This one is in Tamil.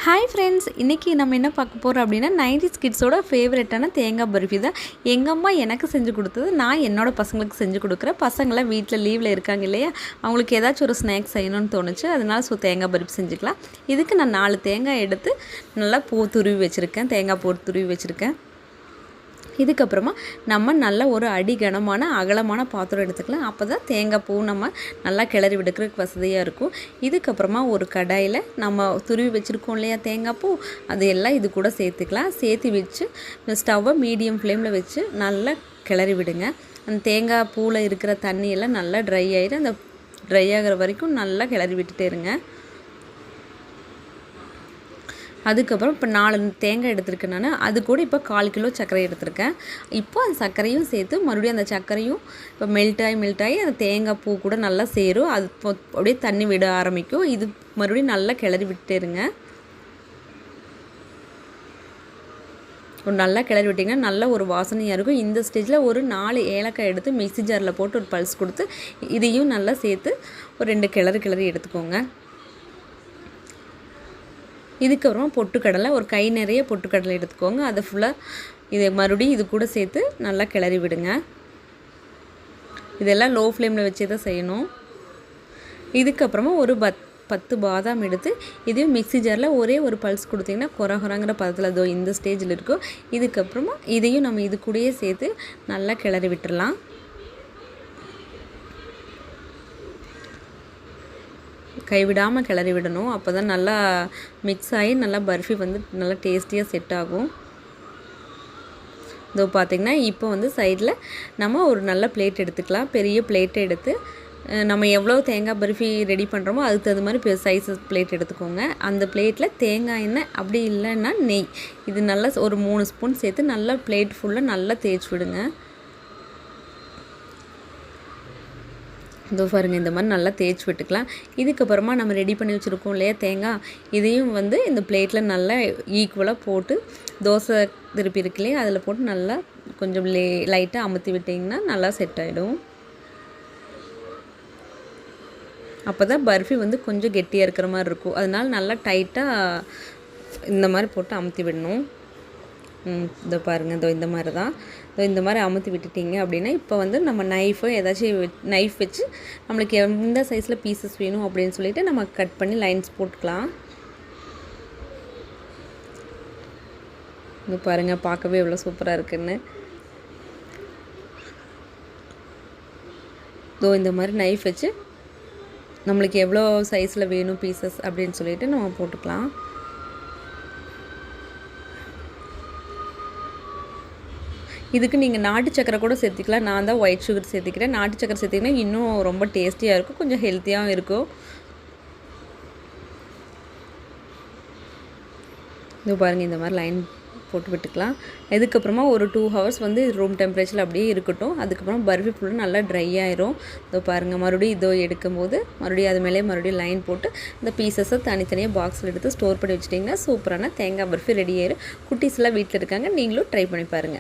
ஹாய் ஃப்ரெண்ட்ஸ், இன்றைக்கி நம்ம என்ன பார்க்க போகிறோம் அப்படின்னா 90s கிட்ஸோட ஃபேவரட்டான தேங்காய் பர்ஃபி தான். எங்கள் அம்மா எனக்கு செஞ்சு கொடுத்தது, நான் என்னோடய பசங்களுக்கு செஞ்சு கொடுக்குறேன். பசங்களாம் வீட்டில் லீவில் இருக்காங்க இல்லையா, அவங்களுக்கு ஏதாச்சும் ஒரு ஸ்நாக்ஸ் செய்யணும்னு தோணுச்சு. அதனால தேங்காய் பர்ஃபி செஞ்சுக்கலாம். இதுக்கு நான் 4 தேங்காய் எடுத்து நல்லா பூ துருவி வச்சுருக்கேன், தேங்காய் பூ துருவி வச்சுருக்கேன். இதுக்கப்புறமா நம்ம நல்ல ஒரு அடிகனமான அகலமான பாத்திரம் எடுத்துக்கலாம். அப்போ தான் தேங்காய் பூ நம்ம நல்லா கிளறி விடுக்கிறதுக்கு வசதியாக இருக்கும். இதுக்கப்புறமா ஒரு கடாயில் நம்ம துருவி வச்சுருக்கோம் இல்லையா தேங்காய் பூ, அதையெல்லாம் இது கூட சேர்த்துக்கலாம். சேர்த்து வச்சு ஸ்டவ்வை மீடியம் ஃப்ளேமில் வச்சு நல்லா கிளறி விடுங்க. அந்த தேங்காய் பூவில் இருக்கிற தண்ணியெல்லாம் நல்லா ட்ரை ஆகிடும். அந்த ட்ரை ஆகிற வரைக்கும் நல்லா கிளறி விட்டுட்டே இருங்க. அதுக்கப்புறம் இப்போ 4 தேங்காய் எடுத்துருக்கேன் நான். அது கூட இப்போ 1/4 கிலோ சர்க்கரை எடுத்திருக்கேன். இப்போ அந்த சர்க்கரையும் சேர்த்து மறுபடியும் அந்த சர்க்கரையும் இப்போ மெல்ட் ஆகி அந்த தேங்காய் பூ கூட நல்லா சேரும். அது அப்படியே தண்ணி விட ஆரம்பிக்கும். இது மறுபடியும் நல்லா கிளறி விட்டுருங்க. நல்லா கிளறி விட்டிங்கன்னா நல்ல ஒரு வாசனையாக இருக்கும். இந்த ஸ்டேஜில் ஒரு 4 ஏலக்காய் எடுத்து மிக்ஸி ஜாரில் போட்டு ஒரு பல்ஸ் கொடுத்து இதையும் நல்லா சேர்த்து ஒரு 2 கிளறி எடுத்துக்கோங்க. இதுக்கப்புறமா பொட்டுக்கடலை, ஒரு கை நிறைய பொட்டுக்கடலை எடுத்துக்கோங்க. அதை ஃபுல்லாக இதை மறுபடியும் இது கூட சேர்த்து நல்லா கிளறி விடுங்க. இதெல்லாம் லோ ஃப்ளேமில் வச்சு தான் செய்யணும். இதுக்கப்புறமா ஒரு 10 பாதாம் எடுத்து இதையும் மிக்ஸி ஜாரில் ஒரே ஒரு பல்ஸ் கொடுத்திங்கன்னா குறங்குற பதத்தில் அதோ இந்த ஸ்டேஜில் இருக்கும். இதுக்கப்புறமா இதையும் நம்ம இது கூடயே சேர்த்து நல்லா கிளறி விட்டுடலாம். கைவிடாமல் கிளறி விடணும். அப்போ தான் நல்லா மிக்ஸ் ஆகி நல்லா பர்ஃபி வந்து நல்லா டேஸ்டியாக செட் ஆகும். இதோ பார்த்திங்கன்னா இப்போ வந்து சைடில் நம்ம ஒரு நல்ல பிளேட் எடுத்துக்கலாம். பெரிய பிளேட்டை எடுத்து நம்ம எவ்வளோ தேங்காய் பர்ஃபி ரெடி பண்ணுறோமோ அதுக்கு தகுந்த மாதிரி சைஸஸ் பிளேட் எடுத்துக்கோங்க. அந்த பிளேட்டில் தேங்காய் எண்ணெய் அப்படி இல்லைன்னா நெய் இது நல்லா ஒரு 3 ஸ்பூன் சேர்த்து நல்லா பிளேட் ஃபுல்லாக நல்லா தேய்ச்சி விடுங்க. இதோ பாருங்கள், இந்த மாதிரி நல்லா தேய்ச்சி விட்டுக்கலாம். இதுக்கப்புறமா நம்ம ரெடி பண்ணி வச்சுருக்கோம் இல்லையா தேங்காய், இதையும் வந்து இந்த பிளேட்டில் நல்லா ஈக்குவலாக போட்டு தோசை திருப்பி இருக்கு இல்லையா அதில் போட்டு நல்லா கொஞ்சம் லைட்டாக அமுத்தி விட்டிங்கன்னா நல்லா செட் ஆகிடும். அப்போ தான் பர்ஃபி வந்து கொஞ்சம் கெட்டியாக இருக்கிற மாதிரி இருக்கும். அதனால் நல்லா டைட்டாக இந்த மாதிரி போட்டு அமுத்தி விடணும். இதோ பாருங்கள், இதோ இந்த மாதிரி தான். இந்த மாதிரி அமுத்தி விட்டுட்டிங்க அப்படின்னா இப்போ வந்து நம்ம நைஃப் வச்சு நம்மளுக்கு எந்த சைஸில் பீசஸ் வேணும் அப்படின்னு சொல்லிட்டு நம்ம கட் பண்ணி லைன்ஸ் போட்டுக்கலாம். இது பாருங்கள், பார்க்கவே எவ்வளோ சூப்பராக இருக்குன்னு. இந்த மாதிரி நைஃப் வச்சு நம்மளுக்கு எவ்வளோ சைஸில் வேணும் பீசஸ் அப்படின்னு சொல்லிட்டு நம்ம போட்டுக்கலாம். இதுக்கு நீங்கள் நாட்டு சக்கரை கூட சேர்த்திக்கலாம். நான் தான் ஒயிட் சுகர் சேர்த்திக்கிறேன். நாட்டு சக்கரை சேர்த்திங்கன்னா இன்னும் ரொம்ப டேஸ்டியாக இருக்கும், கொஞ்சம் ஹெல்த்தியாகவும் இருக்கும். இது பாருங்கள், இந்த மாதிரி லைன் போட்டு விட்டுக்கலாம். இதுக்கப்புறமா ஒரு 2 ஹவர்ஸ் வந்து ரூம் டெம்பரேச்சரில் அப்படியே இருக்கட்டும். அதுக்கப்புறம் பர்ஃபி ஃபுல்லாக நல்லா ட்ரை ஆயிரும். இதோ பாருங்கள், மறுபடியும் எடுக்கும்போது மறுபடியும் அது மேலே மறுபடியும் லைன் போட்டு இந்த பீசஸை தனித்தனியாக பாக்ஸில் எடுத்து ஸ்டோர் பண்ணி வச்சிட்டிங்கன்னா சூப்பரான தேங்காய் பர்ஃபி ரெடி ஆயிரும். குட்டீஸ்லாம் வீட்டில் இருக்காங்க, நீங்களும் ட்ரை பண்ணி பாருங்கள்.